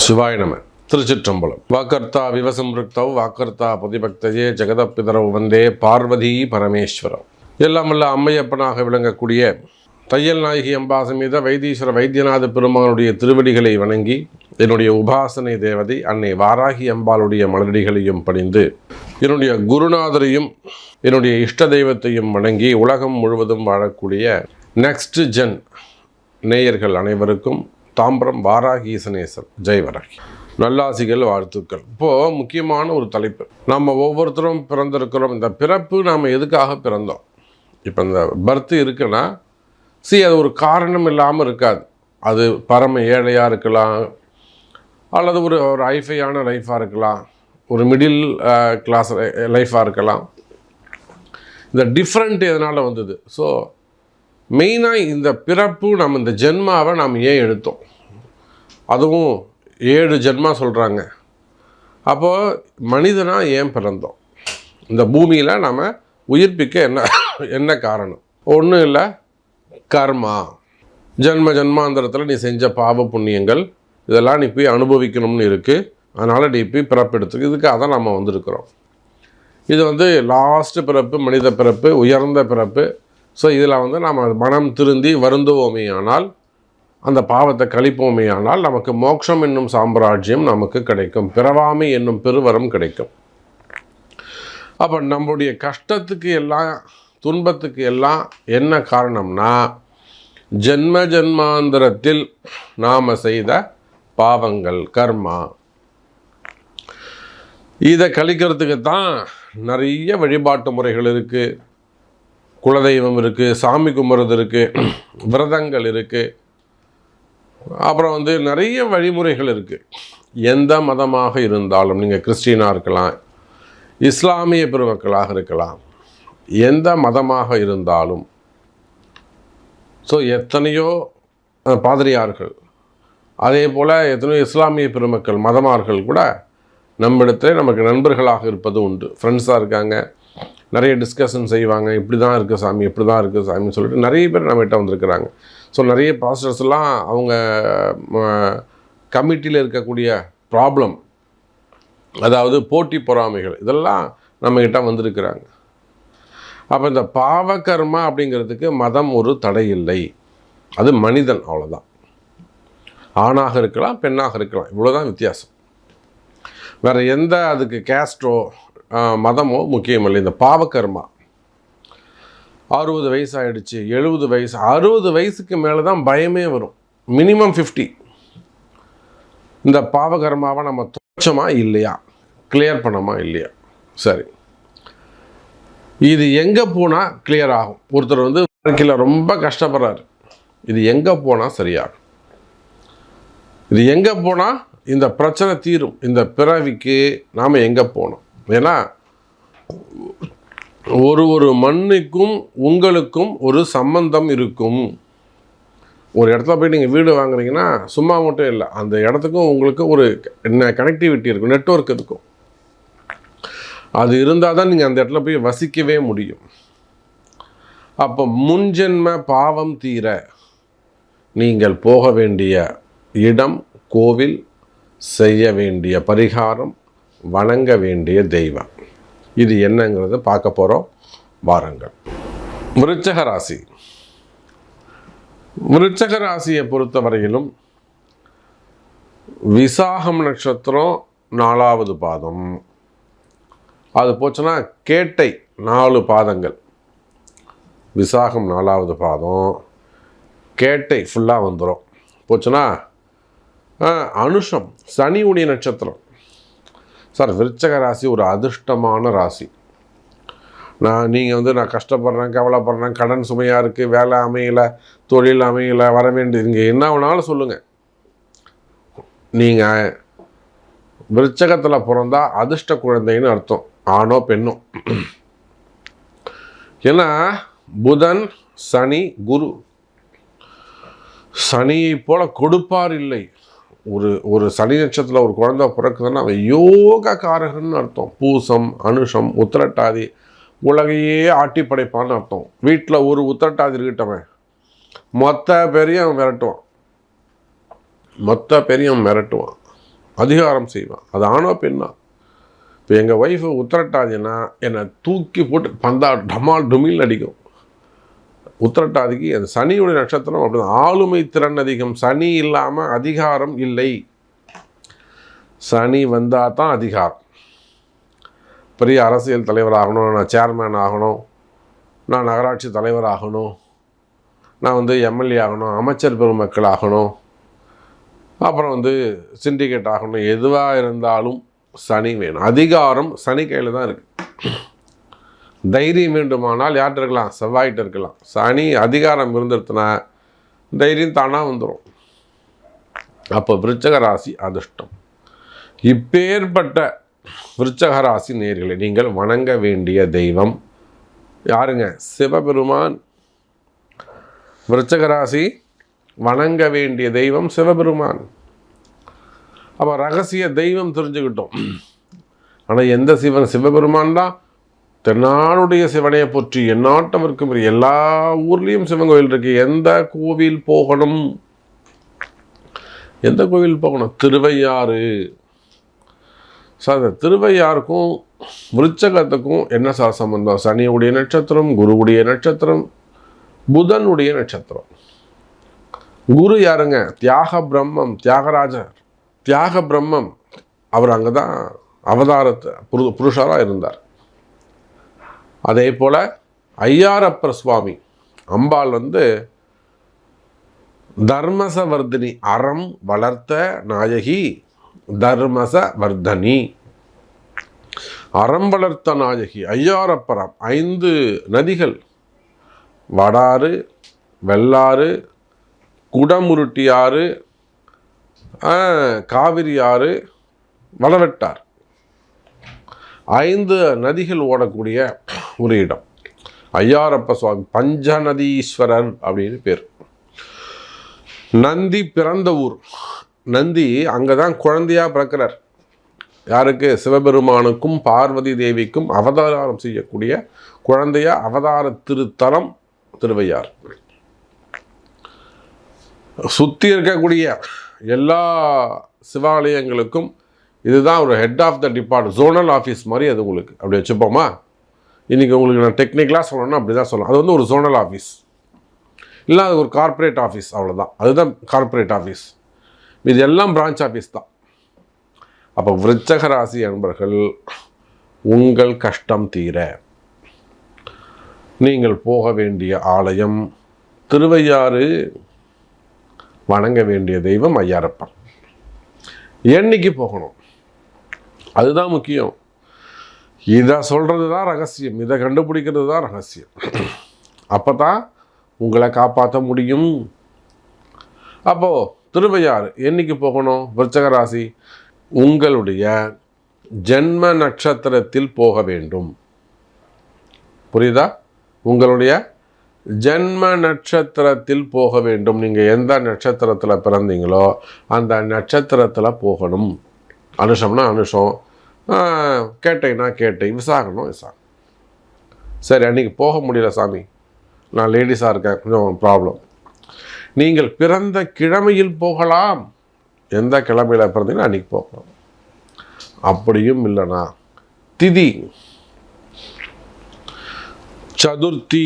சிவாய நம. திருச்சிற்றம்பலம். வாக்கர்த்தா விவசம்ருக்தவ் வாக்கர்த்தா பதிபக்தயே ஜெகதப்பிதரவ் வந்தே பார்வதி பரமேஸ்வரம். எல்லாம் வல்ல அம்மையப்பனாக விளங்கக்கூடிய தையல் நாயகி அம்பா சமேத வைத்தீஸ்வர வைத்தியநாத பெருமானுடைய திருவடிகளை வணங்கி என்னுடைய உபாசனை தேவதை அன்னை வாராகி அம்பாளுடைய மலரடிகளையும் பணிந்து என்னுடைய குருநாதரையும் என்னுடைய இஷ்ட தெய்வத்தையும் வணங்கி உலகம் முழுவதும் வாழக்கூடிய நெக்ஸ்ட் ஜென் நேயர்கள் அனைவருக்கும் தாம்பரம் வாராகி ஈசனேசர் ஜெய் வராகி நல்லாசிகள், வாழ்த்துக்கள். இப்போது முக்கியமான ஒரு தலைப்பு. நம்ம ஒவ்வொருத்தரும் பிறந்திருக்கிறோம். இந்த பிறப்பு நாம் எதுக்காக பிறந்தோம்? இப்போ இந்த பர்த்து இருக்குன்னா அது ஒரு காரணம் இல்லாமல் இருக்காது. அது பரம ஏழையாக இருக்கலாம், அல்லது ஒரு ஹைஃபையான லைஃபாக இருக்கலாம், ஒரு மிடில் கிளாஸ் லைஃபாக இருக்கலாம். இந்த டிஃப்ரெண்ட் எதனால் வந்தது? ஸோ மெயினாக இந்த பிறப்பு, நம்ம இந்த ஜென்மாவை நாம் ஏன் எடுத்தோம்? அதுவும் 7 ஜென்மா சொல்கிறாங்க. அப்போது மனிதனாக ஏன் பிறந்தோம்? இந்த பூமியில் நாம் உயிர்ப்பிக்க என்ன காரணம்? ஒன்றும் இல்லை, கர்மா. ஜென்மாந்திரத்தில் நீ செஞ்ச பாவ புண்ணியங்கள் இதெல்லாம் நீ போய் அனுபவிக்கணும்னு இருக்குது. அதனால் நீ போய் பிறப்பெடுத்துக்கு இதுக்காக தான் நம்ம வந்திருக்கிறோம். இது லாஸ்ட்டு பிறப்பு, மனித பிறப்பு, உயர்ந்த பிறப்பு. ஸோ இதில் நாம் மனம் திருந்தி வருந்துவோமே ஆனால், அந்த பாவத்தை கழிப்போமே ஆனால் நமக்கு மோட்சம் என்னும் சாம்ராஜ்யம் நமக்கு கிடைக்கும், பிறவாமை என்னும் பெருவரம் கிடைக்கும். அப்போ நம்முடைய கஷ்டத்துக்கு எல்லாம், துன்பத்துக்கு எல்லாம் என்ன காரணம்னா, ஜென்மாந்திரத்தில் நாம் செய்த பாவங்கள், கர்மா. இதை கழிக்கிறதுக்கு தான் நிறைய வழிபாட்டு முறைகள் இருக்குது. குலதெய்வம் இருக்குது, சாமி கும்பிட்றது இருக்குது, விரதங்கள் இருக்குது, அப்புறம் நிறைய வழிமுறைகள் இருக்குது. எந்த மதமாக இருந்தாலும், நீங்கள் கிறிஸ்டினாக இருக்கலாம், இஸ்லாமிய பெருமக்களாக இருக்கலாம், எந்த மதமாக இருந்தாலும். ஸோ எத்தனையோ பாதிரியார்கள், அதே போல் எத்தனையோ இஸ்லாமிய பெருமக்கள், மதமார்கள் கூட நம்மிடத்தில் நமக்கு நண்பர்களாக இருப்பது உண்டு. ஃப்ரெண்ட்ஸாக இருக்காங்க, நிறைய டிஸ்கஷன் செய்வாங்க. இப்படி தான் இருக்குது சாமி, இப்படி தான் இருக்குது சாமின்னு சொல்லிட்டு நிறைய பேர் நம்மகிட்ட வந்திருக்கிறாங்க. ஸோ நிறைய பாஸ்டர்ஸ்லாம் அவங்க கமிட்டியில் இருக்கக்கூடிய ப்ராப்ளம், அதாவது போட்டி பொறாமைகள், இதெல்லாம் நம்மகிட்ட வந்திருக்கிறாங்க. அப்போ இந்த பாவகர்மா அப்படிங்கிறதுக்கு மதம் ஒரு தடை இல்லை. அது மனிதன், அவ்வளோதான். ஆணாக இருக்கலாம், பெண்ணாக இருக்கலாம், இவ்வளோதான் வித்தியாசம். வேறு எந்த அதுக்கு கேஸ்டோ மதமோ முக்கியமில்லை. இந்த பாவகர்மா 60 வயசு ஆகிடுச்சு, 70 வயசு, 60 வயசுக்கு மேலே தான் பயமே வரும். மினிமம் 50. இந்த பாவகர்மாவை நம்ம துச்சமா இல்லையா, கிளியர் பண்ணமா இல்லையா? சரி, இது எங்கே போனால் கிளியர் ஆகும்? ஒருத்தர் வாழ்க்கையில் ரொம்ப கஷ்டப்படுறாரு, இது எங்கே போனால் சரியாகும்? இது எங்கே போனால் இந்த பிரச்சனை தீரும்? இந்த பிறவிக்கு நாம் எங்கே போகணும்? ஏன்னா ஒரு மண்ணுக்கும் உங்களுக்கும் ஒரு சம்பந்தம் இருக்கும். ஒரு இடத்துல போய் நீங்கள் வீடு வாங்குறீங்கன்னா சும்மா மட்டும் இல்லை, அந்த இடத்துக்கும் உங்களுக்கு ஒரு கனெக்டிவிட்டி இருக்கும், நெட்வொர்க் இருக்கும். அது இருந்தால் தான் நீங்கள் அந்த இடத்துல போய் வசிக்கவே முடியும். அப்போ முன்ஜென்ம பாவம் தீர நீங்கள் போக வேண்டிய இடம், கோவில், செய்ய வேண்டிய பரிகாரம், வணங்க வேண்டிய தெய்வம், இது என்னங்கிறத பார்க்க போகிறோம். வாருங்கள். விருச்சக ராசி. விருச்சக ராசியை பொறுத்தவரையிலும் விசாகம் நட்சத்திரம் 4வது பாதம், அது போச்சுன்னா கேட்டை 4 பாதங்கள். விசாகம் 4வது பாதம், கேட்டை ஃபுல்லாக வந்துடும். போச்சுன்னா அனுஷம் சனியுடைய நட்சத்திரம். சார், விருச்சக ராசி ஒரு அதிர்ஷ்டமான ராசி. நீங்கள் நான் கஷ்டப்படுறேன், கவலைப்படுறேன், கடன் சுமையாக இருக்குது, வேலை அமையலை, தொழில் அமையலை, வர வேண்டியது, இங்கே என்ன வேணாலும் சொல்லுங்கள். நீங்கள் விருச்சகத்தில் பிறந்தா அதிர்ஷ்ட குழந்தைன்னு அர்த்தம், ஆணோ பெண்ணோ. ஏன்னா புதன், சனி, குரு. சனியை போல கொடுப்பார் இல்லை. ஒரு சனி நட்சத்திரத்தில் ஒரு குழந்தை பிறக்குதுன்னா அவன் யோகக்காரகன்னு அர்த்தம். பூசம், அனுஷம், உத்திரட்டாதி உலகையே ஆட்டி படைப்பான்னு அர்த்தம். வீட்டில் ஒரு உத்திரட்டாதி இருக்கட்டவன் மொத்த பேரையும் அவன் விரட்டுவான். அதிகாரம் செய்வான். அது ஆணோ பெண்ணா. இப்போ எங்கள் ஒய்ஃபு உத்திரட்டாதின்னா என்னை தூக்கி போட்டு பந்தா டமால் டுமில் அடிக்கும். உத்திரட்டாதிக்கு அந்த சனியுடைய நட்சத்திரம் அப்படி ஆளுமை திறன் அதிகம். சனி இல்லாமல் அதிகாரம் இல்லை. சனி வந்தால் தான் அதிகாரம். பெரிய அரசியல் தலைவராகணும், நான் சேர்மேன் ஆகணும், நான் நகராட்சி தலைவர் ஆகணும், நான் எம்எல்ஏ ஆகணும், அமைச்சர் பெருமக்கள் ஆகணும், அப்புறம் சிண்டிகேட் ஆகணும், எதுவாக இருந்தாலும் சனி வேணும். அதிகாரம் சனி கையில் தான் இருக்குது. தைரியம் வேண்டுமானால் யார்கிட்ட இருக்கலாம்? செவ்வாய்கிட்ட இருக்கலாம். சனி அதிகாரம் இருந்துருச்சுன்னா தைரியம் தானாக வந்துடும். அப்போ விருச்சக ராசி அதிர்ஷ்டம். இப்பேற்பட்ட விருச்சக ராசி நேயர்களே, நீங்கள் வணங்க வேண்டிய தெய்வம் யாருங்க? சிவபெருமான். விருச்சக ராசி வணங்க வேண்டிய தெய்வம் சிவபெருமான். அப்போ ரகசிய தெய்வம் தெரிஞ்சுக்கிட்டோம். ஆனால் எந்த சிவன்? சிவபெருமான் தான். தென்னாடுடைய சிவனையை போற்றி எந்நாட்டம் இருக்கும். எல்லா ஊர்லேயும் சிவன் கோவில் இருக்கு. எந்த கோவில் போகணும்? எந்த கோவில் போகணும்? திருவையாறு. சார், திருவையாருக்கும் விருச்சகத்துக்கும் என்ன சார் சம்பந்தம்? சனியுடைய நட்சத்திரம், குருவுடைய நட்சத்திரம், புதனுடைய நட்சத்திரம். குரு யாருங்க? தியாக பிரம்மம், தியாகராஜர், தியாக பிரம்மம். அவர் அங்கே தான் அவதாரத்தை புருஷராக இருந்தார். அதே போல் ஐயாரப்பர் சுவாமி, அம்பாள் தர்மசவர்தினி, அறம் வளர்த்த நாயகி தர்மசவர்தனி, அறம் வளர்த்த நாயகி ஐயாரப்பரம். 5 நதிகள், வடாறு, வெள்ளாறு, குடமுருட்டியாறு, காவிரி ஆறு, வளவெட்டார், 5 நதிகள் ஓடக்கூடிய ஒரு இடம் ஐயாரப்ப சுவாமி. பஞ்சநதீஸ்வரர் அப்படின்னு பேர். நந்தி பிறந்த ஊர். நந்தி அங்கே தான் குழந்தையாக பிறக்கிறார். யாருக்கு? சிவபெருமானுக்கும் பார்வதி தேவிக்கும் அவதாரம் செய்யக்கூடிய குழந்தைய அவதார திருத்தலம் திருவையார். சுற்றி இருக்கக்கூடிய எல்லா சிவாலயங்களுக்கும் இதுதான் ஒரு head of the department, zonal office மாதிரி. அது உங்களுக்கு அப்படி வச்சுப்போமா? இன்றைக்கி உங்களுக்கு நான் டெக்னிக்கலாக சொல்லணும்னா அப்படி தான் சொல்லலாம். அது ஒரு ஜோனல் ஆஃபீஸ் இல்லை, அது ஒரு கார்ப்பரேட் ஆஃபீஸ், அவ்வளோதான். அதுதான் கார்ப்பரேட் ஆஃபீஸ். இது எல்லாம் பிரான்ச் ஆஃபீஸ் தான். அப்போ விருச்சக ராசி அன்பர்கள், உங்கள் கஷ்டம் தீர நீங்கள் போக வேண்டிய ஆலயம் திருவையாறு. வணங்க வேண்டிய தெய்வம் ஐயாரப்பன். என்னைக்கு போகணும்? அதுதான் முக்கியம். இதை சொல்கிறது தான் ரகசியம். இதை கண்டுபிடிக்கிறது தான் ரகசியம். அப்போ தான் உங்களை காப்பாற்ற முடியும். அப்போது திருவையாறு என்னைக்கு போகணும்? விருச்சக ராசி உங்களுடைய ஜென்ம நட்சத்திரத்தில் போக வேண்டும். புரியுதா? உங்களுடைய ஜென்ம நட்சத்திரத்தில் போக வேண்டும். நீங்கள் எந்த நட்சத்திரத்தில் பிறந்தீங்களோ அந்த நட்சத்திரத்தில் போகணும். அனுஷம்னா அனுஷம், கேட்டைனா கேட்டை, விசாகணும் விசாகம். சரி, அன்றைக்கி போக முடியல சாமி, நான் லேடிஸாக இருக்கேன், கொஞ்சம் ப்ராப்ளம். நீங்கள் பிறந்த கிழமையில் போகலாம். எந்த கிழமையில் பிறந்தீங்கன்னா அன்றைக்கி போகலாம். அப்படியும் இல்லைனா திதி, சதுர்த்தி,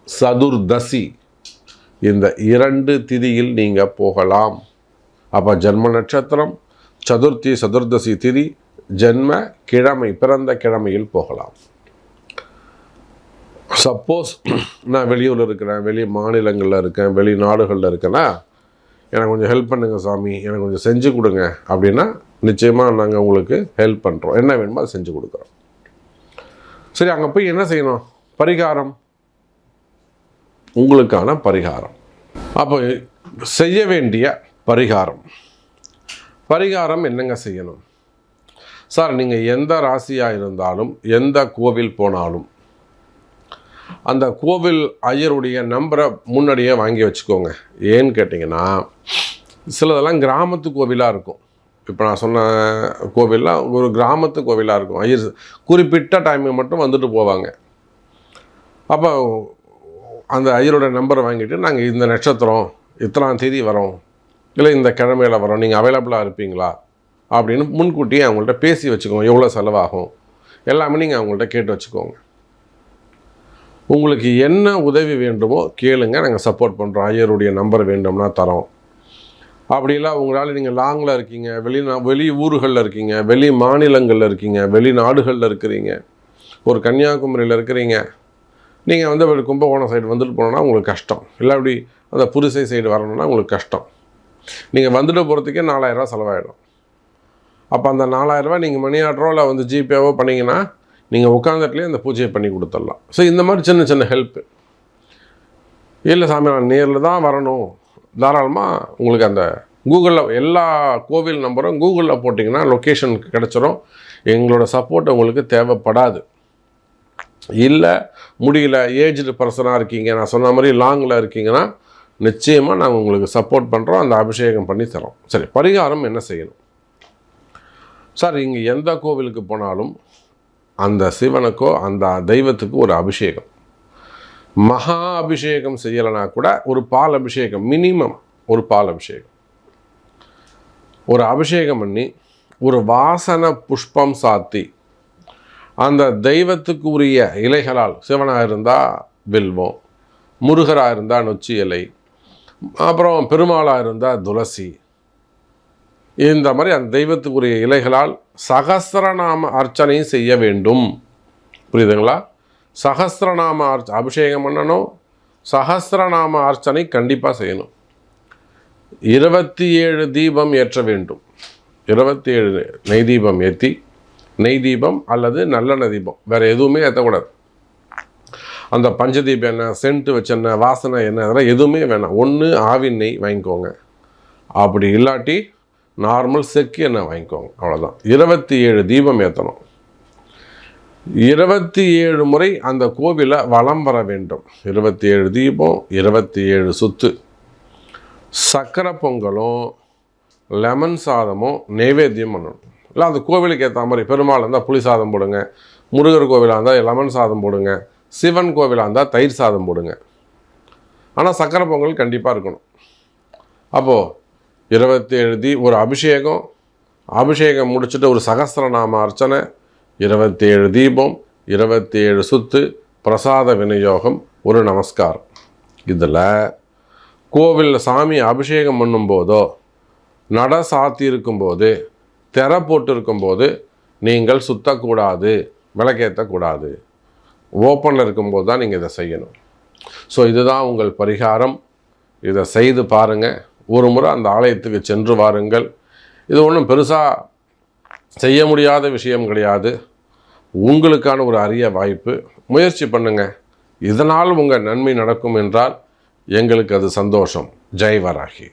சதுர்தசி, இந்த 2 திதியில் நீங்கள் போகலாம். அப்போ ஜென்ம நட்சத்திரம், சதுர்த்தி, சதுர்தசி திதி, ஜென்ம கிழமை, பிறந்த கிழமையில் போகலாம். சப்போஸ் நான் வெளியூரில் இருக்கிறேன், வெளி மாநிலங்களில் இருக்கேன், வெளிநாடுகளில் இருக்கேன்னா எனக்கு கொஞ்சம் ஹெல்ப் பண்ணுங்கள் சாமி, எனக்கு கொஞ்சம் செஞ்சு கொடுங்க அப்படின்னா நிச்சயமாக நாங்கள் உங்களுக்கு ஹெல்ப் பண்ணுறோம். என்ன வேணுமோ அதை செஞ்சு கொடுக்குறோம். சரி, அங்கே போய் என்ன செய்யணும்? பரிகாரம், உங்களுக்கான பரிகாரம். அப்போ செய்ய வேண்டிய பரிகாரம் என்னங்க செய்யணும் சார்? நீங்கள் எந்த ராசியாக இருந்தாலும், எந்த கோவில் போனாலும் அந்த கோவில் ஐயருடைய நம்பரை முன்னாடியே வாங்கி வச்சுக்கோங்க. ஏன்னு கேட்டிங்கன்னா, சிலதெல்லாம் கிராமத்து கோவிலாக இருக்கும். இப்போ நான் சொன்ன கோவில்லாம் ஒரு கிராமத்து கோவிலாக இருக்கும். ஐயர் குறிப்பிட்ட டைமுக்கு மட்டும் வந்துட்டு போவாங்க. அப்போ அந்த ஐயரோட நம்பரை வாங்கிட்டு, நாங்கள் இந்த நட்சத்திரம் இத்தனாம் தேதி வரோம், இல்லை இந்த கிழமையில் வரோம், நீங்கள் அவைலபிளாக இருப்பீங்களா அப்படின்னு முன்கூட்டியே அவங்கள்ட்ட பேசி வச்சுக்கோங்க. எவ்வளோ செலவாகும் எல்லாமே நீங்கள் அவங்கள்ட்ட கேட்டு வச்சுக்கோங்க. உங்களுக்கு என்ன உதவி வேண்டுமோ கேளுங்க, நாங்கள் சப்போர்ட் பண்ணுறோம். ஐயருடைய நம்பர் வேண்டும்னா தரோம். அப்படிலாம் உங்களால் நீங்கள் லாங்கில் இருக்கீங்க, வெளி ஊர்களில் இருக்கீங்க, வெளி மாநிலங்களில் இருக்கீங்க, வெளிநாடுகளில் இருக்கிறீங்க, ஒரு கன்னியாகுமரியில் இருக்கிறீங்க, நீங்கள் வந்து கும்பகோணம் சைடு வந்துட்டு போனோன்னா உங்களுக்கு கஷ்டம். இல்லை அப்படி அந்த புரிசை சைடு வரணும்னா உங்களுக்கு கஷ்டம். நீங்கள் வந்துட்டு போகிறதுக்கே 4000 ரூபா செலவாயிடும். அப்போ அந்த 4000 ரூபா நீங்கள் மணி ஆர்டரோ இல்லை வந்து ஜிபேவோ பண்ணிங்கன்னா நீங்கள் உட்காந்துட்டுலேயே அந்த பூஜையை பண்ணி கொடுத்துடலாம். ஸோ இந்த மாதிரி சின்ன சின்ன ஹெல்ப்பு. இல்லை சாமி நான் நேரில் தான் வரணும், தாராளமாக உங்களுக்கு அந்த கூகுளில் எல்லா கோவில் நம்பரும் கூகுளில் போட்டிங்கன்னா லொக்கேஷன் கிடச்சிரும். எங்களோட சப்போர்ட் உங்களுக்கு தேவைப்படாது. இல்லை முடியல, ஏஜ்டு பர்சனாக இருக்கீங்க, நான் சொன்ன மாதிரி லாங்கில் இருக்கீங்கன்னா நிச்சயமாக நாங்கள் உங்களுக்கு சப்போர்ட் பண்ணுறோம், அந்த அபிஷேகம் பண்ணி தரோம். சரி, பரிகாரம் என்ன செய்யணும் சார்? இங்கே எந்த கோவிலுக்கு போனாலும் அந்த சிவனுக்கோ அந்த தெய்வத்துக்கு ஒரு அபிஷேகம், மகா அபிஷேகம் செய்யலைனா கூட ஒரு பால் அபிஷேகம், மினிமம் ஒரு பால் அபிஷேகம், ஒரு அபிஷேகம் பண்ணி ஒரு வாசன புஷ்பம் சாத்தி அந்த தெய்வத்துக்கு உரிய இலைகளால், சிவனாக இருந்தால் வில்வம், முருகராக இருந்தால் நொச்சி இலை, அப்புறம் பெருமாளாக இருந்தால் துளசி, இந்த மாதிரி அந்த தெய்வத்துக்குரிய இலைகளால் சகஸ்ரநாம அர்ச்சனையும் செய்ய வேண்டும். புரியுதுங்களா? சகஸ்ரநாம அபிஷேகம் பண்ணணும், சகஸ்ரநாம அர்ச்சனை கண்டிப்பாக செய்யணும். 27 தீபம் ஏற்ற வேண்டும். 27 நெய் தீபம் ஏற்றி, நெய் தீபம் அல்லது நல்லெண்ணெய் தீபம், வேறு எதுவுமே ஏற்றக்கூடாது. அந்த பஞ்சதீபம் எண்ணெய், சென்ட்டு வச்செண்ணெய், வாசனை எண்ணெய், அதெல்லாம் எதுவுமே வேணாம். ஒன்று ஆவின் நெய் வாங்கிக்கோங்க, அப்படி இல்லாட்டி நார்மல் செக்கு எண்ணெய் வாங்கிக்கோங்க, அவ்வளோதான். 27 தீபம் ஏற்றணும். 27 முறை அந்த கோவிலை வலம் வர வேண்டும். 27 தீபம், 27 சுத்து. சக்கரை பொங்கலும் லெமன் சாதமும் நைவேத்தியம் பண்ணணும். இல்லை அந்த கோவிலுக்கு ஏற்ற மாதிரி, பெருமாள் இருந்தால் புளி சாதம் போடுங்க, முருகர் கோவிலாக இருந்தால் லெமன் சாதம் போடுங்க, சிவன் கோவிலாக இருந்தால் தயிர் சாதம் போடுங்க. ஆனால் சக்கரை பொங்கல் கண்டிப்பாக இருக்கணும். அப்போது 27 ஒரு அபிஷேகம், அபிஷேகம் முடிச்சுட்டு ஒரு சகஸ்ரநாம அர்ச்சனை, 27 தீபம், 27 சுத்து, பிரசாத விநியோகம், ஒரு நமஸ்காரம். இதில் கோவிலில் சாமி அபிஷேகம் பண்ணும்போதோ, நட சாத்தி இருக்கும்போது, திரை போட்டு இருக்கும்போது நீங்கள் சுற்றக்கூடாது, விளக்கேற்றக்கூடாது. ஓப்பனில் இருக்கும்போது தான் நீங்கள் இதை செய்யணும். ஸோ இதுதான் உங்கள் பரிகாரம். இதை செய்து பாருங்கள். ஒரு முறை அந்த ஆலயத்துக்கு சென்று வாருங்கள். இது ஒன்றும் பெருசாக செய்ய முடியாத விஷயம் கிடையாது. உங்களுக்கான ஒரு அரிய வாய்ப்பு. முயற்சி பண்ணுங்கள். இதனால் உங்கள் நன்மை நடக்கும் என்றால் எங்களுக்கு அது சந்தோஷம். ஜெய் வராகி.